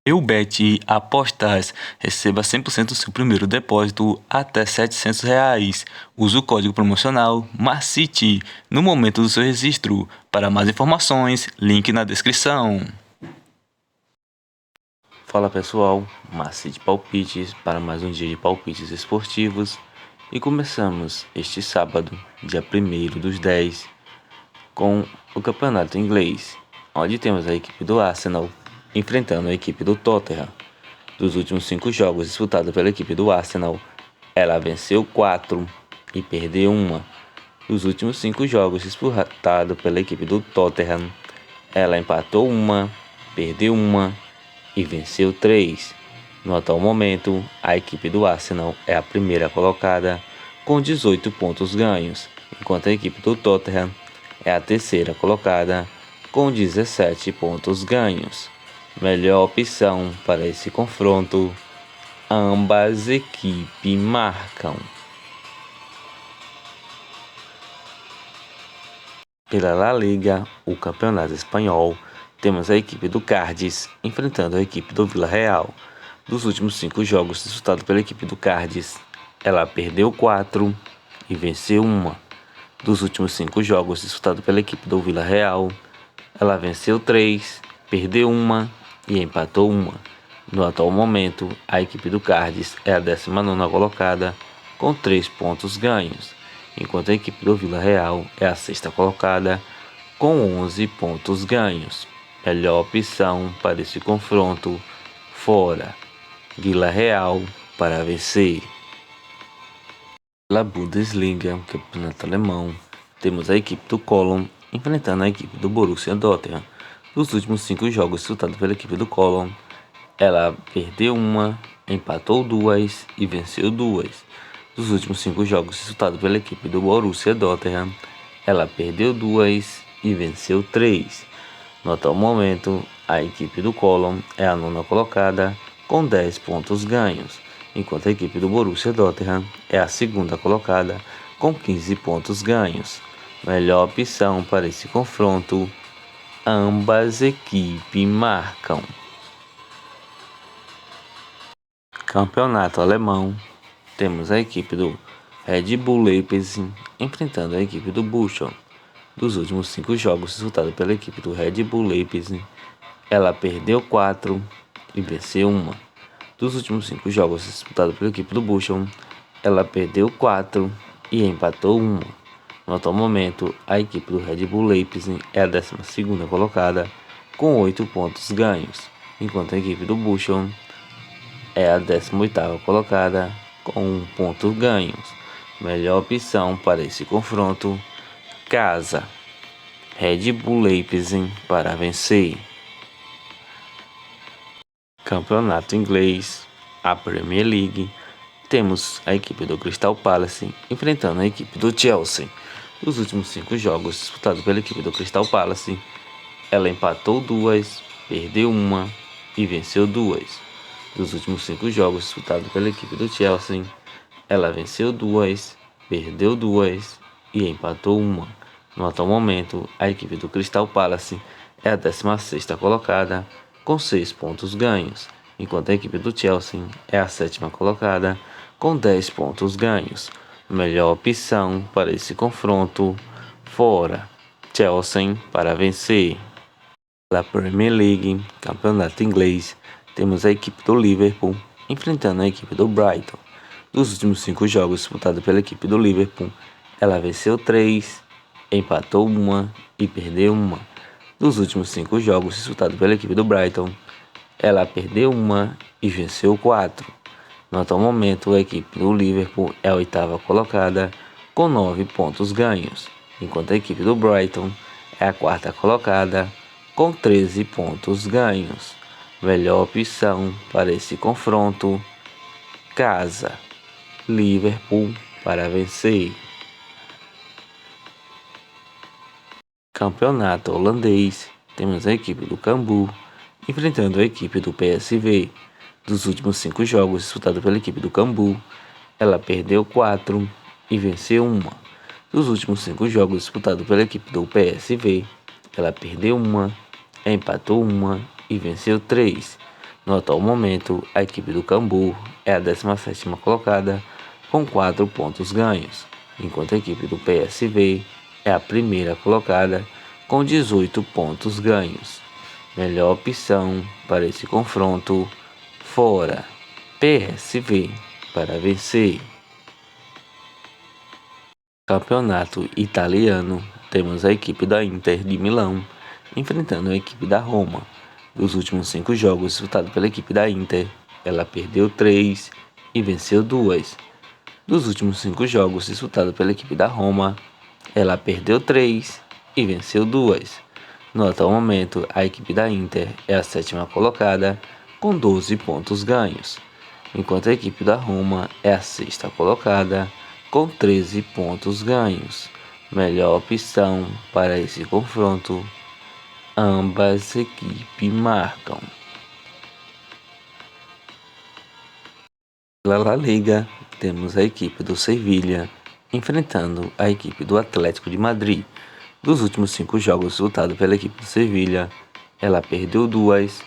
Eubet Apostas. Receba 100% do seu primeiro depósito até R$ 700. Use o código promocional MARCITE no momento do seu registro. Para mais informações, link na descrição. Fala pessoal, MARCITE Palpites para mais um dia de palpites esportivos. E começamos este sábado, dia 1º/10, com o campeonato inglês, onde temos a equipe do Arsenal enfrentando a equipe do Tottenham. Dos últimos 5 jogos disputados pela equipe do Arsenal, ela venceu 4 e perdeu 1. Dos últimos 5 jogos disputados pela equipe do Tottenham, ela empatou 1, perdeu 1 e venceu 3. No atual momento, a equipe do Arsenal é a primeira colocada com 18 pontos ganhos, enquanto a equipe do Tottenham é a terceira colocada com 17 pontos ganhos. Melhor opção para esse confronto: ambas equipes marcam. Pela La Liga, o campeonato espanhol, temos a equipe do Cádiz enfrentando a equipe do Villarreal. Dos últimos 5 jogos disputados pela equipe do Cádiz, ela perdeu 4 e venceu 1. Dos últimos 5 jogos disputados pela equipe do Villarreal, ela venceu 3, perdeu 1 e empatou 1. No atual momento, a equipe do Cádiz é a 19ª colocada com 3 pontos ganhos, enquanto a equipe do Villarreal é a 6ª colocada com 11 pontos ganhos. Melhor opção para esse confronto: fora, Villarreal para vencer. Pela Bundesliga, campeonato alemão, temos a equipe do Cologne enfrentando a equipe do Borussia Dortmund. Dos últimos 5 jogos disputados pela equipe do Cologne, ela perdeu 1, empatou 2 e venceu 2. Dos últimos 5 jogos disputados pela equipe do Borussia Dortmund, ela perdeu 2 e venceu 3. No atual momento, a equipe do Cologne é a 9ª colocada com 10 pontos ganhos, enquanto a equipe do Borussia Dortmund é a 2ª colocada com 15 pontos ganhos. Melhor opção para esse confronto: ambas equipes marcam. Campeonato alemão, temos a equipe do Red Bull Leipzig enfrentando a equipe do Bochum. Dos últimos 5 jogos disputados pela equipe do Red Bull Leipzig, ela perdeu 4 e venceu 1. Dos últimos 5 jogos disputados pela equipe do Bochum, ela perdeu 4 e empatou 1. No atual momento, a equipe do Red Bull Leipzig é a 12ª colocada com 8 pontos ganhos, enquanto a equipe do Bochum é a 18ª colocada com 1 ponto ganhos. Melhor opção para esse confronto: casa, Red Bull Leipzig para vencer. Campeonato inglês, a Premier League, temos a equipe do Crystal Palace enfrentando a equipe do Chelsea. Dos últimos 5 jogos disputados pela equipe do Crystal Palace, ela empatou 2, perdeu 1 e venceu 2. Dos últimos 5 jogos disputados pela equipe do Chelsea, ela venceu 2, perdeu 2 e empatou 1. No atual momento, a equipe do Crystal Palace é a 16ª colocada com 6 pontos ganhos, enquanto a equipe do Chelsea é a 7ª colocada com 10 pontos ganhos. Melhor opção para esse confronto: fora, Chelsea para vencer. Da Premier League, campeonato inglês, temos a equipe do Liverpool enfrentando a equipe do Brighton. Dos últimos 5 jogos disputados pela equipe do Liverpool, ela venceu 3, empatou 1 e perdeu 1. Dos últimos 5 jogos disputados pela equipe do Brighton, ela perdeu 1 e venceu 4. No atual momento, a equipe do Liverpool é a 8ª colocada com 9 pontos ganhos, enquanto a equipe do Brighton é a 4ª colocada com 13 pontos ganhos. Melhor opção para esse confronto: casa, Liverpool para vencer. Campeonato holandês, temos a equipe do Cambuur enfrentando a equipe do PSV. Dos últimos 5 jogos disputados pela equipe do Cambuur, ela perdeu 4 e venceu 1. Dos últimos 5 jogos disputados pela equipe do PSV, ela perdeu 1, empatou 1 e venceu 3. No atual momento, a equipe do Cambuur é a 17ª colocada com 4 pontos ganhos, enquanto a equipe do PSV é a primeira colocada com 18 pontos ganhos. Melhor opção para esse confronto: fora, PSV para vencer. Campeonato italiano, temos a equipe da Inter de Milão enfrentando a equipe da Roma. Dos últimos 5 jogos disputados pela equipe da Inter, ela perdeu 3 e venceu 2. Dos últimos 5 jogos disputados pela equipe da Roma, ela perdeu 3 e venceu 2. No atual momento, a equipe da Inter é a 7ª colocada com 12 pontos ganhos, enquanto a equipe da Roma é a 6ª colocada com 13 pontos ganhos. Melhor opção para esse confronto: ambas equipes marcam. Pela La Liga, temos a equipe do Sevilha enfrentando a equipe do Atlético de Madrid. Dos últimos 5 jogos disputados pela equipe do Sevilha, ela perdeu 2,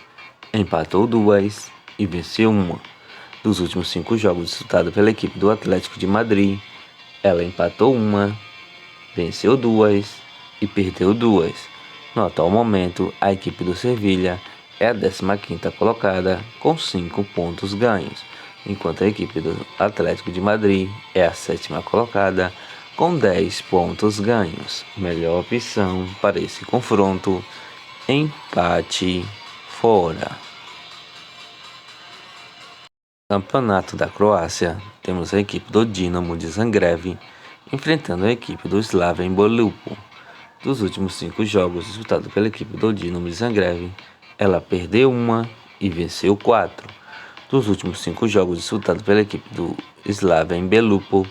empatou 2 e venceu 1. Dos últimos 5 jogos disputados pela equipe do Atlético de Madrid, ela empatou 1, venceu 2 e perdeu 2. No atual momento, a equipe do Sevilha é a 15ª colocada com 5 pontos ganhos, enquanto a equipe do Atlético de Madrid é a 7ª colocada com 10 pontos ganhos. Melhor opção para esse confronto: empate fora. Campeonato da Croácia, temos a equipe do Dinamo de Zagreb enfrentando a equipe do Slaven Belupo. Dos últimos 5 jogos disputados pela equipe do Dinamo de Zagreb, ela perdeu 1 e venceu 4. Dos últimos 5 jogos disputados pela equipe do Slaven Belupo,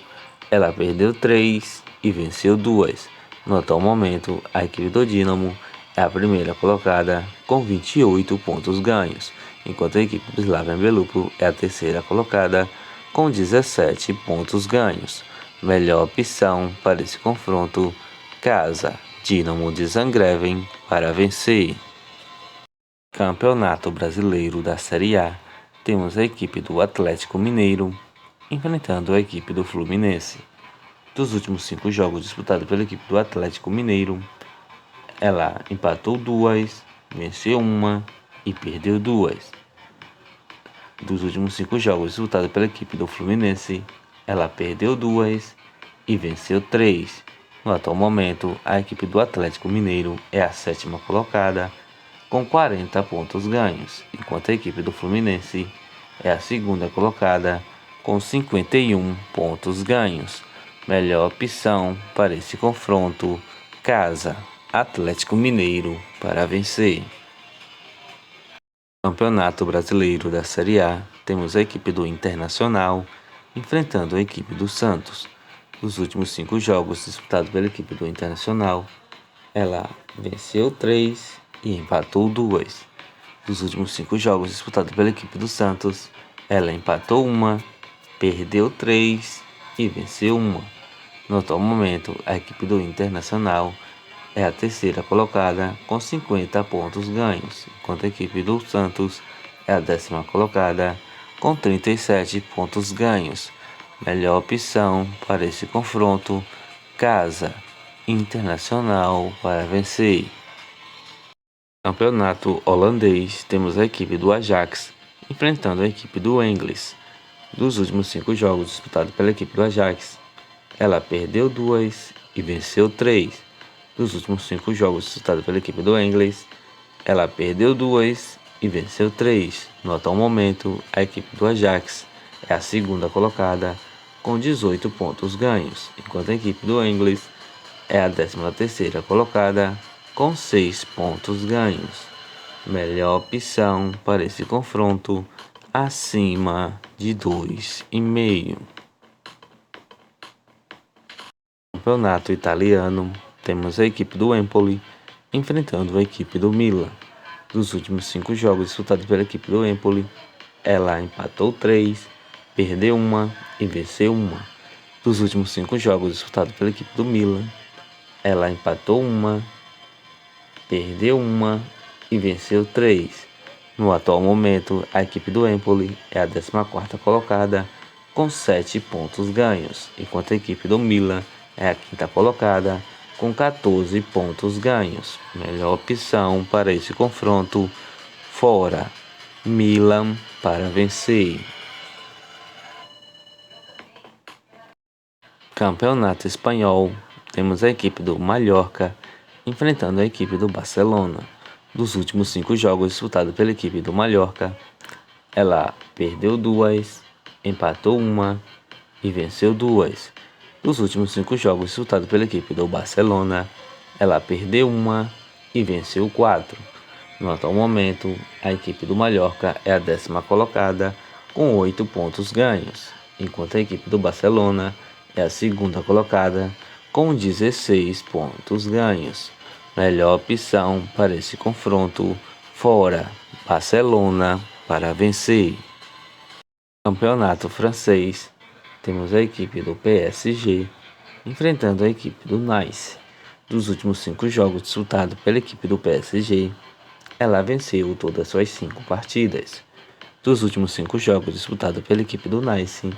ela perdeu 3 e venceu 2. No atual momento, a equipe do Dinamo é a primeira colocada com 28 pontos ganhos, enquanto a equipe do Slaven Belupo é a terceira colocada com 17 pontos ganhos. Melhor opção para esse confronto: casa, Dinamo de Zagreb para vencer. Campeonato Brasileiro da Série A, temos a equipe do Atlético Mineiro enfrentando a equipe do Fluminense. Dos últimos 5 jogos disputados pela equipe do Atlético Mineiro, ela empatou 2, venceu 1 e perdeu 2. Dos últimos 5 jogos disputados pela equipe do Fluminense, ela perdeu 2 e venceu 3. No atual momento, a equipe do Atlético Mineiro é a 7ª colocada com 40 pontos ganhos, enquanto a equipe do Fluminense é a 2ª colocada com 51 pontos ganhos. Melhor opção para esse confronto: casa, Atlético Mineiro para vencer. Campeonato Brasileiro da Série A, temos a equipe do Internacional enfrentando a equipe do Santos. Dos últimos 5 jogos disputados pela equipe do Internacional, ela venceu 3 e empatou 2. Dos últimos 5 jogos disputados pela equipe do Santos, ela empatou 1, perdeu 3 e venceu 1. No atual momento, a equipe do Internacional é a terceira colocada com 50 pontos ganhos, enquanto a equipe do Santos é a 10ª colocada com 37 pontos ganhos. Melhor opção para esse confronto: casa, Internacional para vencer. Campeonato holandês, temos a equipe do Ajax enfrentando a equipe do Angels. Dos últimos 5 jogos disputados pela equipe do Ajax, ela perdeu 2 e venceu 3. Dos últimos 5 jogos disputados pela equipe do Angels, ela perdeu 2 e venceu 3. No atual momento, a equipe do Ajax é a 2ª colocada com 18 pontos ganhos, enquanto a equipe do Angels é a 13ª colocada com 6 pontos ganhos. Melhor opção para esse confronto: acima de 2,5. Campeonato italiano, temos a equipe do Empoli enfrentando a equipe do Milan. Dos últimos 5 jogos disputados pela equipe do Empoli, ela empatou 3, perdeu 1 e venceu 1. Dos últimos 5 jogos disputados pela equipe do Milan, ela empatou 1, perdeu 1 e venceu 3. No atual momento, a equipe do Empoli é a 14ª colocada com 7 pontos ganhos, enquanto a equipe do Milan é a 5ª colocada com 14 pontos ganhos. Melhor opção para esse confronto, fora, Milan para vencer. Campeonato Espanhol, temos a equipe do Mallorca enfrentando a equipe do Barcelona. Dos últimos 5 jogos disputados pela equipe do Mallorca, ela perdeu 2, empatou 1 e venceu 2. Dos últimos 5 jogos disputados pela equipe do Barcelona, ela perdeu 1 e venceu 4. No atual momento, a equipe do Mallorca é a 10ª colocada com 8 pontos ganhos, enquanto a equipe do Barcelona é a 2ª colocada com 16 pontos ganhos. Melhor opção para esse confronto, fora, Barcelona para vencer. Campeonato francês, temos a equipe do PSG enfrentando a equipe do Nice. Dos últimos 5 jogos disputados pela equipe do PSG, ela venceu todas as suas 5 partidas. Dos últimos 5 jogos disputados pela equipe do Nice,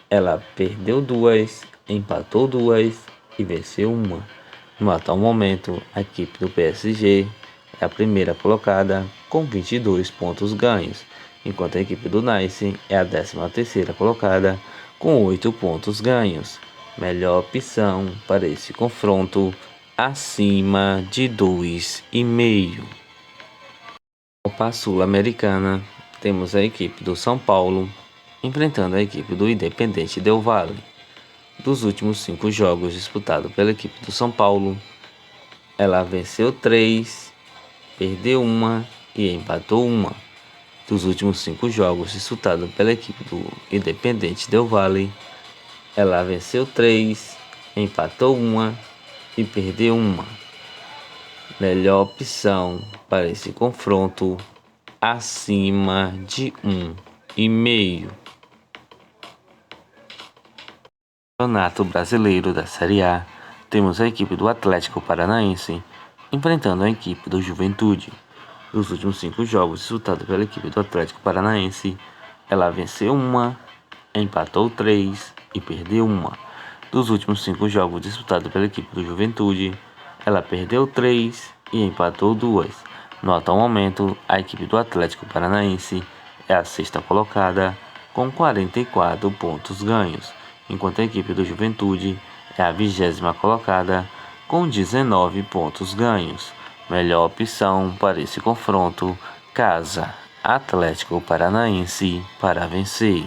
ela perdeu 2, empatou 2 e venceu 1. No atual momento, a equipe do PSG é a 1ª colocada com 22 pontos ganhos, enquanto a equipe do Nice é a 13ª colocada com 8 pontos ganhos. Melhor opção para esse confronto, acima de 2,5. Copa Sul-Americana, temos a equipe do São Paulo enfrentando a equipe do Independente Del Valle. Dos últimos 5 jogos disputados pela equipe do São Paulo, ela venceu 3, perdeu 1 e empatou 1. Dos últimos 5 jogos disputados pela equipe do Independente Del Valle, ela venceu 3, empatou 1 e perdeu 1. Melhor opção para esse confronto, acima de 1,5. Campeonato Brasileiro da Série A, temos a equipe do Atlético Paranaense enfrentando a equipe do Juventude. Nos últimos 5 jogos disputados pela equipe do Atlético Paranaense, ela venceu 1, empatou 3 e perdeu 1. Dos últimos 5 jogos disputados pela equipe do Juventude, ela perdeu 3 e empatou 2. No atual momento, a equipe do Atlético Paranaense é a 6ª colocada com 44 pontos ganhos, enquanto a equipe do Juventude é a 20ª colocada com 19 pontos ganhos. Melhor opção para esse confronto, casa, Atlético Paranaense para vencer.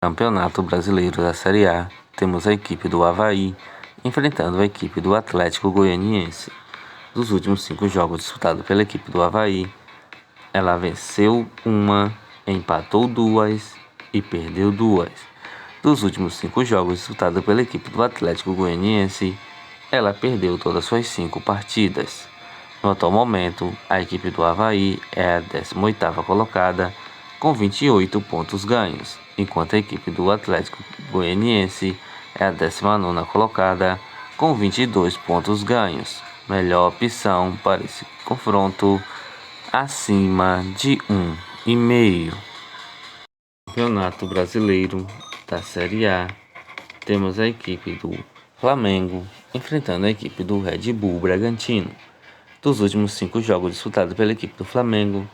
Campeonato Brasileiro da Série A, temos a equipe do Avaí enfrentando a equipe do Atlético Goianiense. Dos últimos 5 jogos disputados pela equipe do Avaí, ela venceu 1, empatou 2 e perdeu 2. Dos últimos 5 jogos disputados pela equipe do Atlético Goianiense, ela perdeu todas as suas 5 partidas. No atual momento, a equipe do Avaí é a 18ª colocada com 28 pontos ganhos, enquanto a equipe do Atlético Goianiense é a 19ª colocada com 22 pontos ganhos. Melhor opção para esse confronto, acima de 1,5. Campeonato Brasileiro da Série A, temos a equipe do Flamengo enfrentando a equipe do Red Bull Bragantino. Dos últimos 5 jogos disputados pela equipe do Flamengo,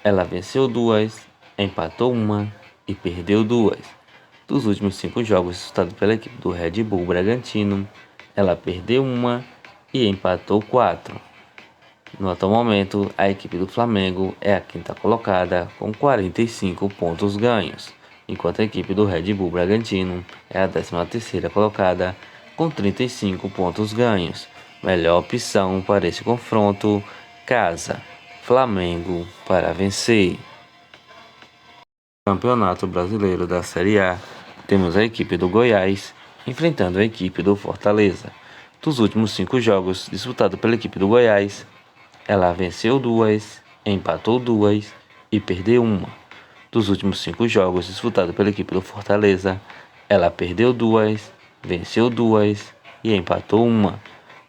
ela venceu 2, empatou 1 e perdeu 2. Dos últimos 5 jogos disputados pela equipe do Red Bull Bragantino, ela perdeu 1 e empatou 4. No atual momento, a equipe do Flamengo é a 5ª colocada com 45 pontos ganhos, enquanto a equipe do Red Bull Bragantino é a 13ª colocada com 35 pontos ganhos. Melhor opção para esse confronto, casa, Flamengo para vencer. Campeonato Brasileiro da Série A, temos a equipe do Goiás enfrentando a equipe do Fortaleza. Dos últimos 5 jogos disputados pela equipe do Goiás, ela venceu 2, empatou 2 e perdeu 1. Dos últimos 5 jogos disputados pela equipe do Fortaleza, ela perdeu 2, venceu 2 e empatou 1.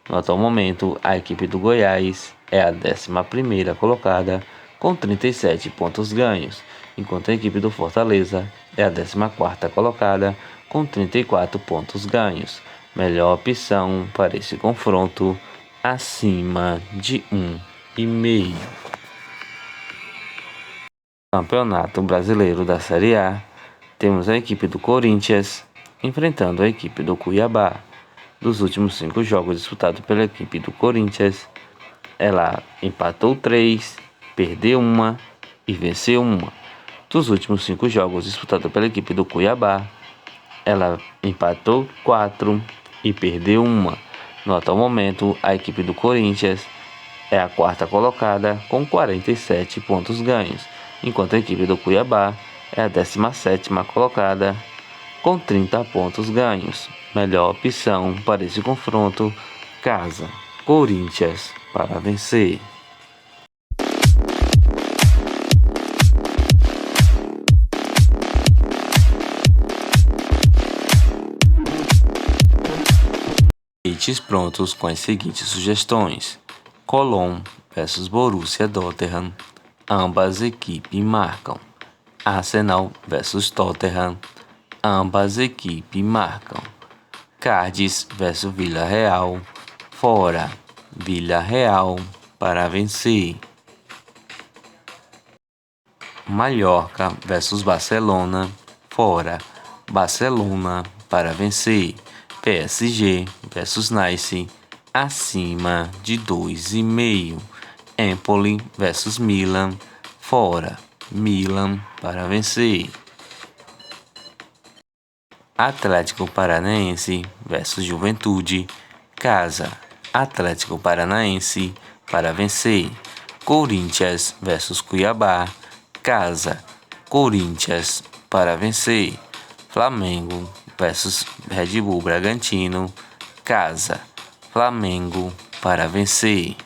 No atual momento, a equipe do Goiás é a 11ª colocada com 37 pontos ganhos, enquanto a equipe do Fortaleza é a 14ª colocada com 34 pontos ganhos. Melhor opção para esse confronto, acima de 1,5. Campeonato Brasileiro da Série A, temos a equipe do Corinthians enfrentando a equipe do Cuiabá. Dos últimos 5 jogos disputados pela equipe do Corinthians, ela empatou 3, perdeu 1 e venceu 1. Dos últimos 5 jogos disputados pela equipe do Cuiabá, ela empatou 4 e perdeu 1. No atual momento, a equipe do Corinthians é a 4ª colocada com 47 pontos ganhos, enquanto a equipe do Cuiabá é a 17ª colocada com 30 pontos ganhos. Melhor opção para esse confronto, casa Corinthians para vencer. Palpites prontos com as seguintes sugestões: Colón versus Borussia Dortmund, ambas equipes marcam. Arsenal versus Tottenham, ambas equipes marcam. Cardiff versus Villarreal, fora. Villarreal para vencer. Mallorca versus Barcelona, fora. Barcelona para vencer. PSG versus Nice, acima de 2,5. Empoli versus Milan, fora. Milan para vencer. Atlético Paranaense versus Juventude, casa. Atlético Paranaense para vencer. Corinthians versus Cuiabá, casa. Corinthians para vencer. Flamengo versus Red Bull Bragantino, casa. Flamengo para vencer.